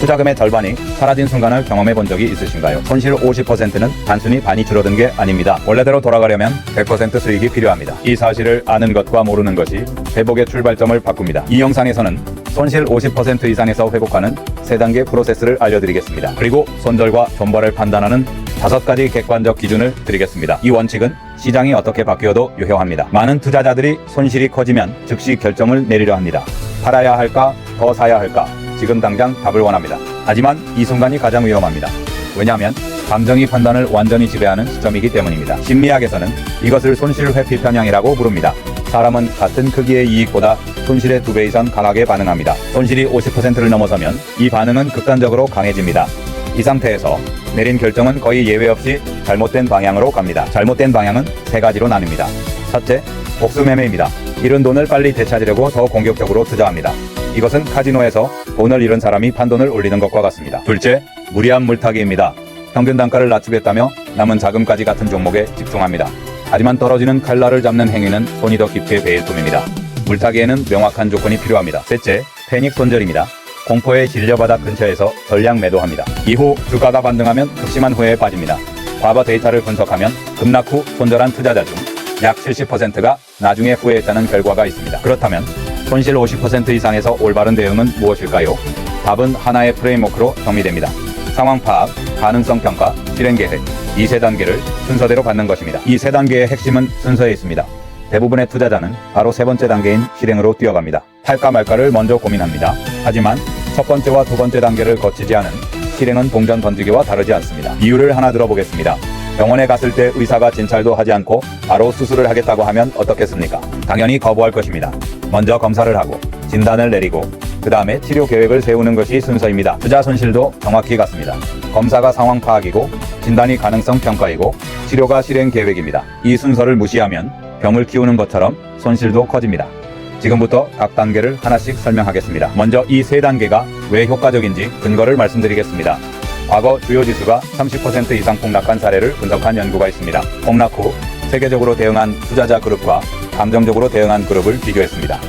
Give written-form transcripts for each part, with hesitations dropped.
투자금의 절반이 사라진 순간을 경험해 본 적이 있으신가요? 손실 50%는 단순히 반이 줄어든 게 아닙니다. 원래대로 돌아가려면 100% 수익이 필요합니다. 이 사실을 아는 것과 모르는 것이 회복의 출발점을 바꿉니다. 이 영상에서는 손실 50% 이상에서 회복하는 3단계 프로세스를 알려드리겠습니다. 그리고 손절과 존버를 판단하는 5가지 객관적 기준을 드리겠습니다. 이 원칙은 시장이 어떻게 바뀌어도 유효합니다. 많은 투자자들이 손실이 커지면 즉시 결정을 내리려 합니다. 팔아야 할까? 더 사야 할까? 지금 당장 답을 원합니다. 하지만 이 순간이 가장 위험합니다. 왜냐하면 감정이 판단을 완전히 지배하는 시점이기 때문입니다. 심리학에서는 이것을 손실 회피 편향이라고 부릅니다. 사람은 같은 크기의 이익보다 손실의 2배 이상 강하게 반응합니다. 손실이 50%를 넘어서면 이 반응은 극단적으로 강해집니다. 이 상태에서 내린 결정은 거의 예외 없이 잘못된 방향으로 갑니다. 잘못된 방향은 3가지로 나뉩니다. 첫째, 복수매매입니다. 잃은 돈을 빨리 되찾으려고 더 공격적으로 투자합니다. 이것은 카지노에서 돈을 잃은 사람이 판돈을 올리는 것과 같습니다. 둘째, 무리한 물타기입니다. 평균 단가를 낮추겠다며 남은 자금까지 같은 종목에 집중합니다. 하지만 떨어지는 칼날을 잡는 행위는 손이 더 깊게 베일 뿐입니다. 물타기에는 명확한 조건이 필요합니다. 셋째, 패닉 손절입니다. 공포에 질려바다 근처에서 전량 매도합니다. 이후 주가가 반등하면 극심한 후회에 빠집니다. 과거 데이터를 분석하면 급락 후 손절한 투자자 중 약 70%가 나중에 후회했다는 결과가 있습니다. 그렇다면 손실 50% 이상에서 올바른 대응은 무엇일까요? 답은 하나의 프레임워크로 정리됩니다. 상황 파악, 가능성 평가, 실행 계획, 이 3단계를 순서대로 받는 것입니다. 이 3단계의 핵심은 순서에 있습니다. 대부분의 투자자는 바로 3번째 단계인 실행으로 뛰어갑니다. 팔까 말까를 먼저 고민합니다. 하지만 첫 번째와 2번째 단계를 거치지 않은 실행은 동전 던지기와 다르지 않습니다. 이유를 하나 들어보겠습니다. 병원에 갔을 때 의사가 진찰도 하지 않고 바로 수술을 하겠다고 하면 어떻겠습니까? 당연히 거부할 것입니다. 먼저 검사를 하고 진단을 내리고 그 다음에 치료 계획을 세우는 것이 순서입니다. 투자 손실도 정확히 같습니다. 검사가 상황 파악이고 진단이 가능성 평가이고 치료가 실행 계획입니다. 이 순서를 무시하면 병을 키우는 것처럼 손실도 커집니다. 지금부터 각 단계를 하나씩 설명하겠습니다. 먼저 이 3단계가 왜 효과적인지 근거를 말씀드리겠습니다. 과거 주요 지수가 30% 이상 폭락한 사례를 분석한 연구가 있습니다. 폭락 후 세계적으로 대응한 투자자 그룹과 감정적으로 대응한 그룹을 비교했습니다.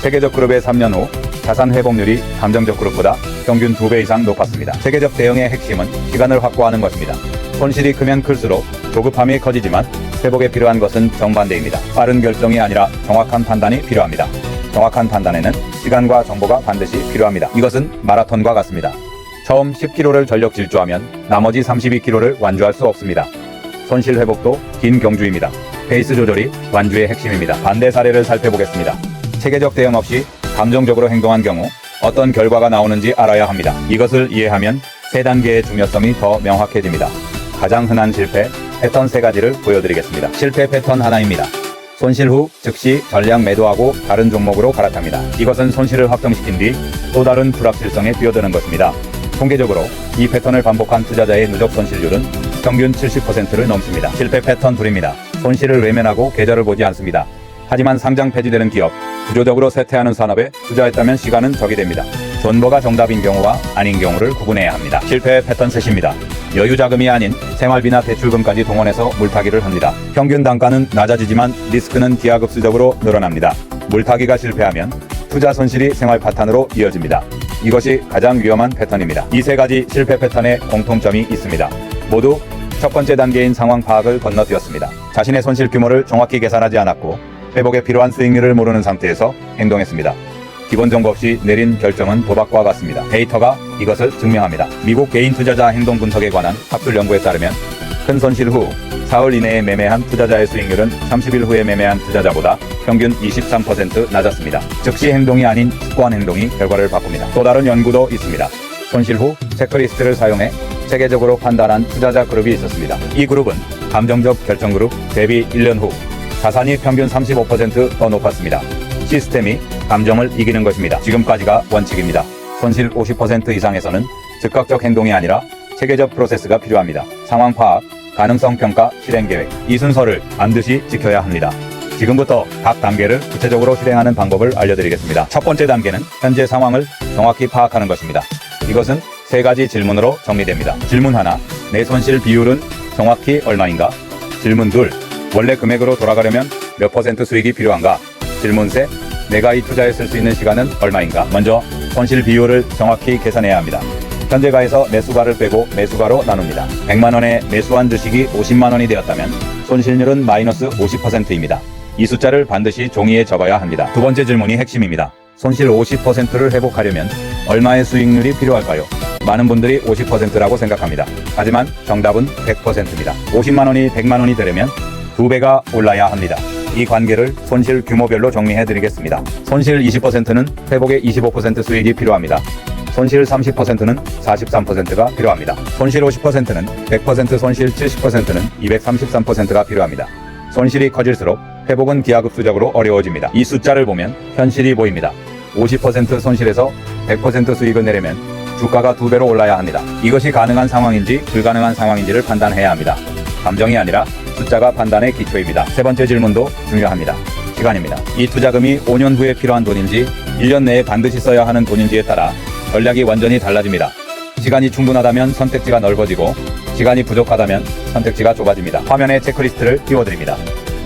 세계적 그룹의 3년 후 자산 회복률이 감정적 그룹보다 평균 2배 이상 높았습니다. 세계적 대응의 핵심은 시간을 확보하는 것입니다. 손실이 크면 클수록 조급함이 커지지만 회복에 필요한 것은 정반대입니다. 빠른 결정이 아니라 정확한 판단이 필요합니다. 정확한 판단에는 시간과 정보가 반드시 필요합니다. 이것은 마라톤과 같습니다. 처음 10km를 전력 질주하면 나머지 32km를 완주할 수 없습니다. 손실 회복도 긴 경주입니다. 페이스 조절이 완주의 핵심입니다. 반대 사례를 살펴보겠습니다. 체계적 대응 없이 감정적으로 행동한 경우 어떤 결과가 나오는지 알아야 합니다. 이것을 이해하면 3단계의 중요성이 더 명확해집니다. 가장 흔한 실패 패턴 3가지를 보여드리겠습니다. 실패 패턴 하나입니다. 손실 후 즉시 전량 매도하고 다른 종목으로 갈아탑니다. 이것은 손실을 확정시킨 뒤 또 다른 불확실성에 뛰어드는 것입니다. 통계적으로 이 패턴을 반복한 투자자의 누적 손실률은 평균 70%를 넘습니다. 실패 패턴 2입니다. 손실을 외면하고 계절을 보지 않습니다. 하지만 상장 폐지되는 기업, 구조적으로 쇠퇴하는 산업에 투자했다면 시간은 적이 됩니다. 존버가 정답인 경우와 아닌 경우를 구분해야 합니다. 실패 패턴 3입니다. 여유 자금이 아닌 생활비나 대출금까지 동원해서 물타기를 합니다. 평균 단가는 낮아지지만 리스크는 기하급수적으로 늘어납니다. 물타기가 실패하면 투자 손실이 생활 파탄으로 이어집니다. 이것이 가장 위험한 패턴입니다. 이 3가지 실패 패턴에 공통점이 있습니다. 모두 첫 번째 단계인 상황 파악을 건너뛰었습니다. 자신의 손실 규모를 정확히 계산하지 않았고 회복에 필요한 수익률을 모르는 상태에서 행동했습니다. 기본 정보 없이 내린 결정은 도박과 같습니다. 데이터가 이것을 증명합니다. 미국 개인 투자자 행동 분석에 관한 학술 연구에 따르면 큰 손실 후 사흘 이내에 매매한 투자자의 수익률은 30일 후에 매매한 투자자보다 평균 23% 낮았습니다. 즉시 행동이 아닌 습관 행동이 결과를 바꿉니다. 또 다른 연구도 있습니다. 손실 후 체크리스트를 사용해 체계적으로 판단한 투자자 그룹이 있었습니다. 이 그룹은 감정적 결정 그룹 대비 1년 후 자산이 평균 35% 더 높았습니다. 시스템이 감정을 이기는 것입니다. 지금까지가 원칙입니다. 손실 50% 이상에서는 즉각적 행동이 아니라 체계적 프로세스가 필요합니다. 상황 파악, 가능성 평가, 실행 계획. 이 순서를 반드시 지켜야 합니다. 지금부터 각 단계를 구체적으로 실행하는 방법을 알려드리겠습니다. 첫 번째 단계는 현재 상황을 정확히 파악하는 것입니다. 이것은 3가지 질문으로 정리됩니다. 질문 하나, 내 손실 비율은 정확히 얼마인가? 질문 둘, 원래 금액으로 돌아가려면 몇 % 수익이 필요한가? 질문 셋, 내가 이 투자에 쓸 수 있는 시간은 얼마인가? 먼저 손실 비율을 정확히 계산해야 합니다. 현재가에서 매수가를 빼고 매수가로 나눕니다. 100만원에 매수한 주식이 50만원이 되었다면 손실률은 마이너스 50%입니다. 이 숫자를 반드시 종이에 적어야 합니다. 두 번째 질문이 핵심입니다. 손실 50%를 회복하려면 얼마의 수익률이 필요할까요? 많은 분들이 50%라고 생각합니다. 하지만 정답은 100%입니다. 50만원이 100만원이 되려면 2배가 올라야 합니다. 이 관계를 손실 규모별로 정리해 드리겠습니다. 손실 20%는 회복의 25% 수익이 필요합니다. 손실 30%는 43%가 필요합니다. 손실 50%는 100%, 손실 70%는 233%가 필요합니다. 손실이 커질수록 회복은 기하급수적으로 어려워집니다. 이 숫자를 보면 현실이 보입니다. 50% 손실에서 100% 수익을 내려면 주가가 2배로 올라야 합니다. 이것이 가능한 상황인지 불가능한 상황인지를 판단해야 합니다. 감정이 아니라 숫자가 판단의 기초입니다. 세 번째 질문도 중요합니다. 시간입니다. 이 투자금이 5년 후에 필요한 돈인지 1년 내에 반드시 써야 하는 돈인지에 따라 전략이 완전히 달라집니다. 시간이 충분하다면 선택지가 넓어지고 시간이 부족하다면 선택지가 좁아집니다. 화면에 체크리스트를 띄워드립니다.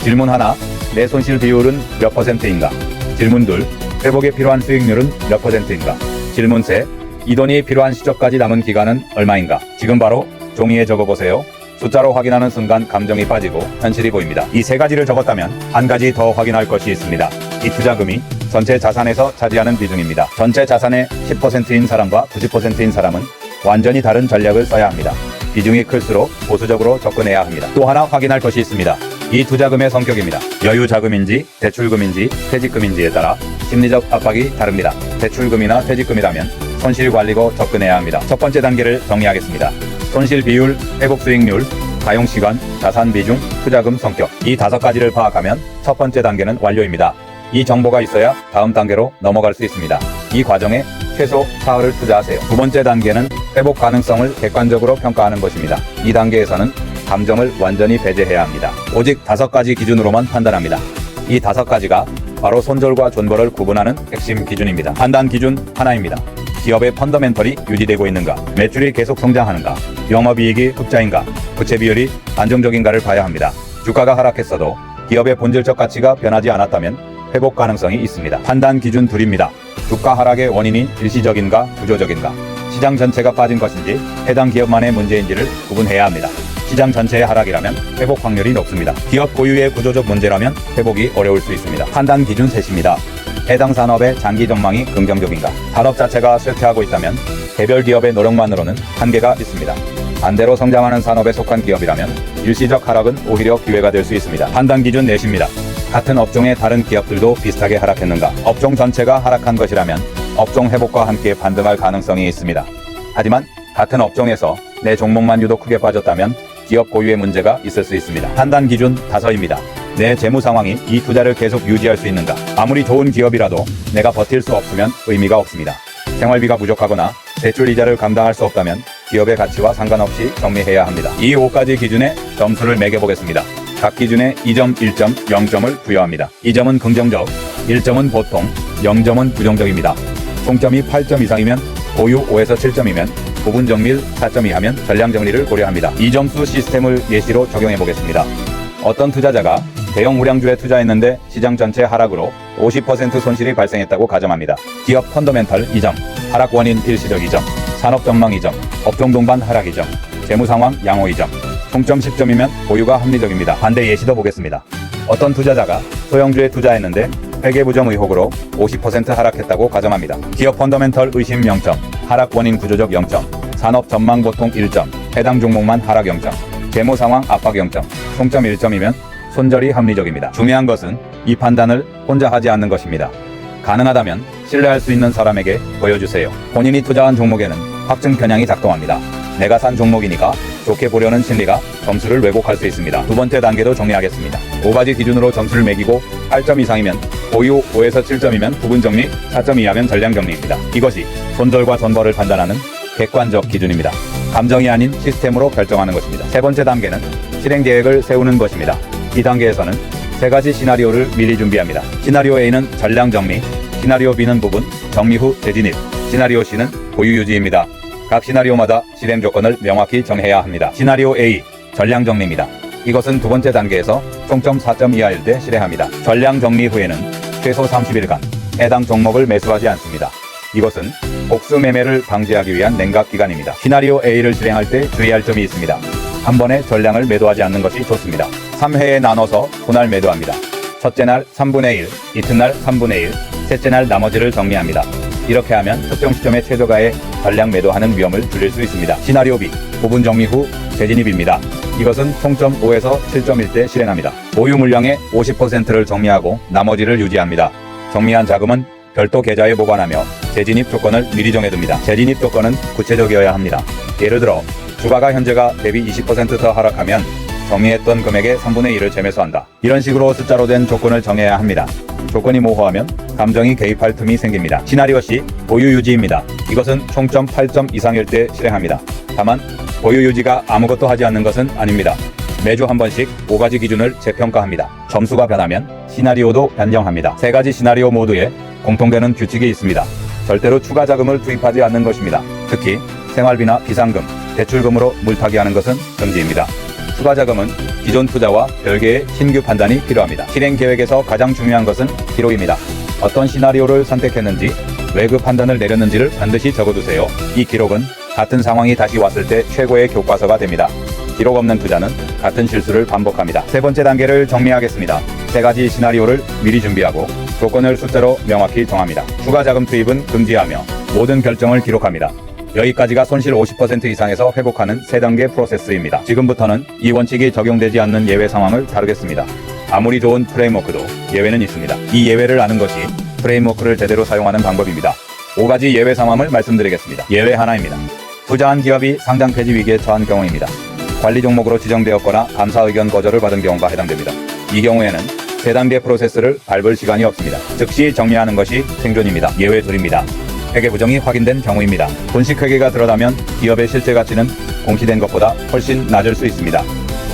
질문 하나, 내 손실 비율은 몇 %인가? 질문 둘, 회복에 필요한 수익률은 몇 %인가? 질문 셋, 이 돈이 필요한 시점까지 남은 기간은 얼마인가? 지금 바로 종이에 적어보세요. 숫자로 확인하는 순간 감정이 빠지고 현실이 보입니다. 이 세 가지를 적었다면 한 가지 더 확인할 것이 있습니다. 이 투자금이 전체 자산에서 차지하는 비중입니다. 전체 자산의 10%인 사람과 90%인 사람은 완전히 다른 전략을 써야 합니다. 비중이 클수록 보수적으로 접근해야 합니다. 또 하나 확인할 것이 있습니다. 이 투자금의 성격입니다. 여유 자금인지 대출금인지 퇴직금인지에 따라 심리적 압박이 다릅니다. 대출금이나 퇴직금이라면 손실 관리고 접근해야 합니다. 첫 번째 단계를 정리하겠습니다. 손실 비율, 회복 수익률, 가용 시간, 자산 비중, 투자금 성격. 이 5가지를 파악하면 첫 번째 단계는 완료입니다. 이 정보가 있어야 다음 단계로 넘어갈 수 있습니다. 이 과정에 최소 사흘을 투자하세요. 두 번째 단계는 회복 가능성을 객관적으로 평가하는 것입니다. 이 단계에서는 감정을 완전히 배제해야 합니다. 오직 5가지 기준으로만 판단합니다. 이 5가지가 바로 손절과 존버를 구분하는 핵심 기준입니다. 판단 기준 하나입니다. 기업의 펀더멘털이 유지되고 있는가, 매출이 계속 성장하는가, 영업이익이 흑자인가, 부채 비율이 안정적인가를 봐야 합니다. 주가가 하락했어도 기업의 본질적 가치가 변하지 않았다면 회복 가능성이 있습니다. 판단 기준 둘입니다. 주가 하락의 원인이 일시적인가 구조적인가, 시장 전체가 빠진 것인지 해당 기업만의 문제인지를 구분해야 합니다. 시장 전체의 하락이라면 회복 확률이 높습니다. 기업 고유의 구조적 문제라면 회복이 어려울 수 있습니다. 판단 기준 셋입니다. 해당 산업의 장기 전망이 긍정적인가, 산업 자체가 쇠퇴하고 있다면 개별 기업의 노력만으로는 한계가 있습니다. 반대로 성장하는 산업에 속한 기업이라면 일시적 하락은 오히려 기회가 될 수 있습니다. 판단 기준 넷입니다. 같은 업종의 다른 기업들도 비슷하게 하락했는가, 업종 전체가 하락한 것이라면 업종 회복과 함께 반등할 가능성이 있습니다. 하지만 같은 업종에서 내 종목만 유독 크게 빠졌다면 기업 고유의 문제가 있을 수 있습니다. 판단 기준 5입니다. 내 재무 상황이 이 투자를 계속 유지할 수 있는가, 아무리 좋은 기업이라도 내가 버틸 수 없으면 의미가 없습니다. 생활비가 부족하거나 대출 이자를 감당할 수 없다면 기업의 가치와 상관없이 정리해야 합니다. 이 5가지 기준에 점수를 매겨보겠습니다. 각 기준에 2점, 1점, 0점을 부여합니다. 2점은 긍정적, 1점은 보통, 0점은 부정적입니다. 총점이 8점 이상이면 보유 5에서 7점이면 부분 정밀 4점 이하면 전량 정리를 고려합니다. 이 점수 시스템을 예시로 적용해 보겠습니다. 어떤 투자자가 대형 우량주에 투자했는데 시장 전체 하락으로 50% 손실이 발생했다고 가정합니다. 기업 펀더멘털 2점, 하락 원인 일시적 2점, 산업 전망 2점, 업종 동반 하락 2점, 재무 상황 양호 2점, 총점 10점이면 보유가 합리적입니다. 반대 예시도 보겠습니다. 어떤 투자자가 소형주에 투자했는데 회계부정 의혹으로 50% 하락했다고 가정합니다. 기업 펀더멘털 의심 0점, 하락 원인 구조적 0점, 산업 전망 보통 1점, 해당 종목만 하락 0점, 재무 상황 압박 0점, 총점 1점이면 손절이 합리적입니다. 중요한 것은 이 판단을 혼자 하지 않는 것입니다. 가능하다면 신뢰할 수 있는 사람에게 보여주세요. 본인이 투자한 종목에는 확증 편향이 작동합니다. 내가 산 종목이니까 좋게 보려는 심리가 점수를 왜곡할 수 있습니다. 두 번째 단계도 정리하겠습니다. 5가지 기준으로 점수를 매기고 8점 이상이면 보유, 5에서 7점이면 부분 정리, 4점 이하면 전량 정리입니다. 이것이 손절과 존버를 판단하는 객관적 기준입니다. 감정이 아닌 시스템으로 결정하는 것입니다. 세 번째 단계는 실행 계획을 세우는 것입니다. 이 단계에서는 3가지 시나리오를 미리 준비합니다. 시나리오 A는 전량 정리, 시나리오 B는 부분 정리 후 재진입, 시나리오 C는 보유 유지입니다. 각 시나리오마다 실행 조건을 명확히 정해야 합니다. 시나리오 A, 전량 정리입니다. 이것은 두 번째 단계에서 총점 4점 이하일 때 실행합니다. 전량 정리 후에는 최소 30일간 해당 종목을 매수하지 않습니다. 이것은 복수 매매를 방지하기 위한 냉각 기간입니다. 시나리오 A를 실행할 때 주의할 점이 있습니다. 한 번에 전량을 매도하지 않는 것이 좋습니다. 3회에 나눠서 분할 매도합니다. 첫째 날 3분의 1, 이튿날 3분의 1, 셋째 날 나머지를 정리합니다. 이렇게 하면 특정 시점에 최저가에 전량 매도하는 위험을 줄일 수 있습니다. 시나리오 B, 부분 정리 후 재진입입니다. 이것은 총점 5에서 7.1 때 실행합니다. 보유 물량의 50%를 정리하고 나머지를 유지합니다. 정리한 자금은 별도 계좌에 보관하며 재진입 조건을 미리 정해둡니다. 재진입 조건은 구체적이어야 합니다. 예를 들어 주가가 현재가 대비 20% 더 하락하면 정리했던 금액의 3분의 1을 재매수한다. 이런 식으로 숫자로 된 조건을 정해야 합니다. 조건이 모호하면 감정이 개입할 틈이 생깁니다. 시나리오 C, 보유 유지입니다. 이것은 총점 8점 이상일 때 실행합니다. 다만 보유 유지가 아무것도 하지 않는 것은 아닙니다. 매주 한 번씩 5가지 기준을 재평가합니다. 점수가 변하면 시나리오도 변경합니다. 3가지 시나리오 모두에 공통되는 규칙이 있습니다. 절대로 추가 자금을 투입하지 않는 것입니다. 특히 생활비나 비상금, 대출금으로 물타기 하는 것은 금지입니다. 추가 자금은 기존 투자와 별개의 신규 판단이 필요합니다. 실행 계획에서 가장 중요한 것은 기록입니다. 어떤 시나리오를 선택했는지, 왜 그 판단을 내렸는지를 반드시 적어두세요. 이 기록은 같은 상황이 다시 왔을 때 최고의 교과서가 됩니다. 기록 없는 투자는 같은 실수를 반복합니다. 세 번째 단계를 정리하겠습니다. 3가지 시나리오를 미리 준비하고 조건을 숫자로 명확히 정합니다. 추가 자금 투입은 금지하며 모든 결정을 기록합니다. 여기까지가 손실 50% 이상에서 회복하는 3단계 프로세스입니다. 지금부터는 이 원칙이 적용되지 않는 예외 상황을 다루겠습니다. 아무리 좋은 프레임워크도 예외는 있습니다. 이 예외를 아는 것이 프레임워크를 제대로 사용하는 방법입니다. 5가지 예외 상황을 말씀드리겠습니다. 예외 하나입니다. 투자한 기업이 상장 폐지 위기에 처한 경우입니다. 관리 종목으로 지정되었거나 감사 의견 거절을 받은 경우가 해당됩니다. 이 경우에는 3단계 프로세스를 밟을 시간이 없습니다. 즉시 정리하는 것이 생존입니다. 예외 둘입니다. 회계 부정이 확인된 경우입니다. 본식 회계가 드러나면 기업의 실제 가치는 공시된 것보다 훨씬 낮을 수 있습니다.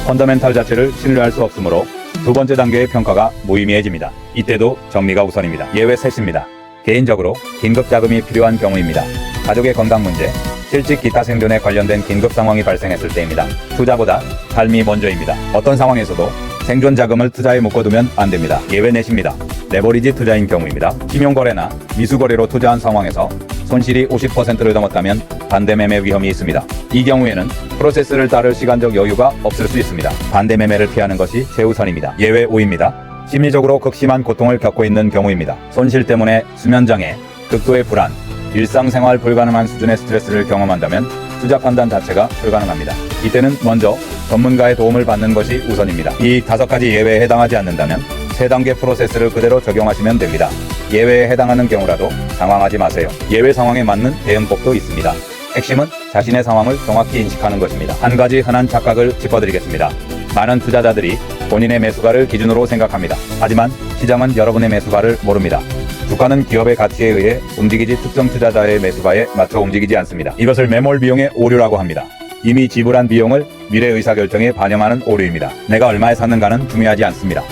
펀더멘탈 자체를 신뢰할 수 없으므로 2번째 단계의 평가가 무의미해집니다. 이때도 정리가 우선입니다. 예외 셋입니다. 개인적으로 긴급 자금이 필요한 경우입니다. 가족의 건강 문제, 실직 기타 생존에 관련된 긴급 상황이 발생했을 때입니다. 투자보다 삶이 먼저입니다. 어떤 상황에서도 생존 자금을 투자에 묶어두면 안 됩니다. 예외 넷입니다. 레버리지 투자인 경우입니다. 신용거래나 미수거래로 투자한 상황에서 손실이 50%를 넘었다면 반대매매 위험이 있습니다. 이 경우에는 프로세스를 따를 시간적 여유가 없을 수 있습니다. 반대매매를 피하는 것이 최우선입니다. 예외 5입니다. 심리적으로 극심한 고통을 겪고 있는 경우입니다. 손실 때문에 수면장애, 극도의 불안, 일상생활 불가능한 수준의 스트레스를 경험한다면 투자 판단 자체가 불가능합니다. 이때는 먼저 전문가의 도움을 받는 것이 우선입니다. 이 5가지 예외에 해당하지 않는다면 3단계 프로세스를 그대로 적용하시면 됩니다. 예외에 해당하는 경우라도 당황하지 마세요. 예외 상황에 맞는 대응법도 있습니다. 핵심은 자신의 상황을 정확히 인식하는 것입니다. 한 가지 흔한 착각을 짚어드리겠습니다. 많은 투자자들이 본인의 매수가를 기준으로 생각합니다. 하지만 시장은 여러분의 매수가를 모릅니다. 주가는 기업의 가치에 의해 움직이지 특정 투자자의 매수가에 맞춰 움직이지 않습니다. 이것을 매몰 비용의 오류라고 합니다. 이미 지불한 비용을 미래 의사결정에 반영하는 오류입니다. 내가 얼마에 샀는가는 중요하지 않습니다.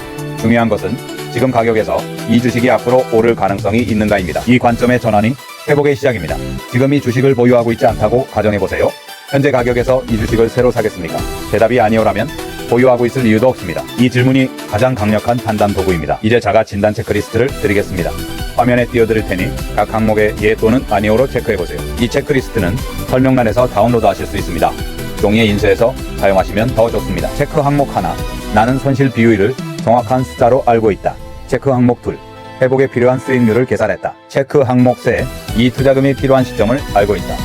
중요한 것은 지금 가격에서 이 주식이 앞으로 오를 가능성이 있는가입니다. 이 관점의 전환이 회복의 시작입니다. 지금 이 주식을 보유하고 있지 않다고 가정해보세요. 현재 가격에서 이 주식을 새로 사겠습니까? 대답이 아니오라면 보유하고 있을 이유도 없습니다. 이 질문이 가장 강력한 판단 도구입니다. 이제 자가 진단 체크리스트를 드리겠습니다. 화면에 띄워드릴 테니 각 항목의 예 또는 아니오로 체크해보세요. 이 체크리스트는 설명란에서 다운로드 하실 수 있습니다. 종이에 인쇄해서 사용하시면 더 좋습니다. 체크 항목 하나, 나는 손실 비율을 정확한 숫자로 알고 있다. 체크 항목 둘, 회복에 필요한 수익률을 계산했다. 체크 항목 세, 이 투자금이 필요한 시점을 알고 있다.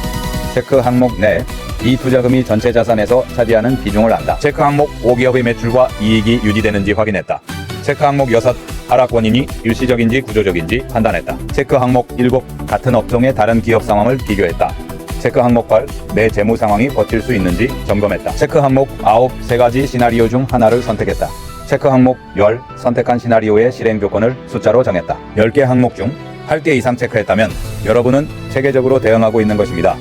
체크 항목 네, 이 투자금이 전체 자산에서 차지하는 비중을 안다. 체크 항목 5, 기업의 매출과 이익이 유지되는지 확인했다. 체크 항목 6, 하락 원인이 일시적인지 구조적인지 판단했다. 체크 항목 7, 같은 업종의 다른 기업 상황을 비교했다. 체크 항목 8, 내 재무 상황이 버틸 수 있는지 점검했다. 체크 항목 9, 3가지 시나리오 중 하나를 선택했다. 체크 항목 10, 선택한 시나리오의 실행 조건을 숫자로 정했다. 10개 항목 중 8개 이상 체크했다면 여러분은 체계적으로 대응하고 있는 것입니다.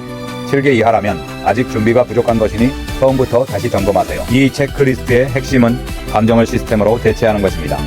7개 이하라면 아직 준비가 부족한 것이니 처음부터 다시 점검하세요. 이 체크리스트의 핵심은 감정을 시스템으로 대체하는 것입니다.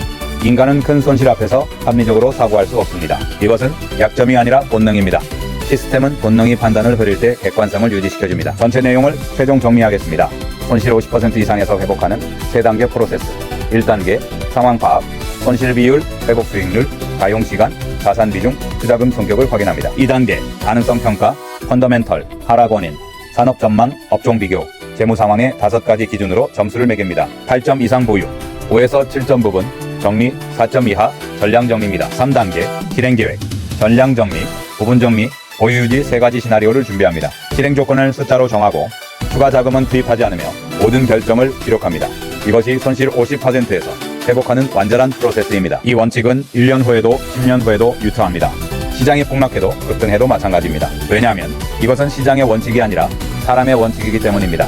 인간은 큰 손실 앞에서 합리적으로 사고할 수 없습니다. 이것은 약점이 아니라 본능입니다. 시스템은 본능이 판단을 흐릴 때 객관성을 유지시켜줍니다. 전체 내용을 최종 정리하겠습니다. 손실 50% 이상에서 회복하는 3단계 프로세스. 1단계 상황 파악, 손실 비율, 회복 수익률, 가용 시간, 자산 비중, 투자금 성격을 확인합니다. 2단계 가능성 평가, 펀더멘털, 하락 원인, 산업 전망, 업종 비교, 재무 상황의 5가지 기준으로 점수를 매깁니다. 8점 이상 보유, 5에서 7점 부분, 정리 4점 이하, 전량 정리입니다. 3단계 실행 계획, 전량 정리, 부분 정리, 보유 유지 3가지 시나리오를 준비합니다. 실행 조건을 숫자로 정하고 추가 자금은 투입하지 않으며 모든 결정을 기록합니다. 이것이 손실 50%에서 회복하는 완전한 프로세스입니다. 이 원칙은 1년 후에도 10년 후에도 유효합니다. 시장이 폭락해도 급등해도 마찬가지입니다. 왜냐하면 이것은 시장의 원칙이 아니라 사람의 원칙이기 때문입니다.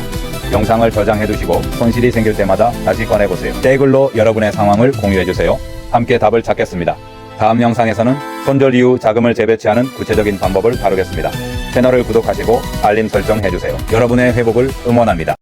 영상을 저장해두시고 손실이 생길 때마다 다시 꺼내보세요. 댓글로 여러분의 상황을 공유해주세요. 함께 답을 찾겠습니다. 다음 영상에서는 손절 이후 자금을 재배치하는 구체적인 방법을 다루겠습니다. 채널을 구독하시고 알림 설정해주세요. 여러분의 회복을 응원합니다.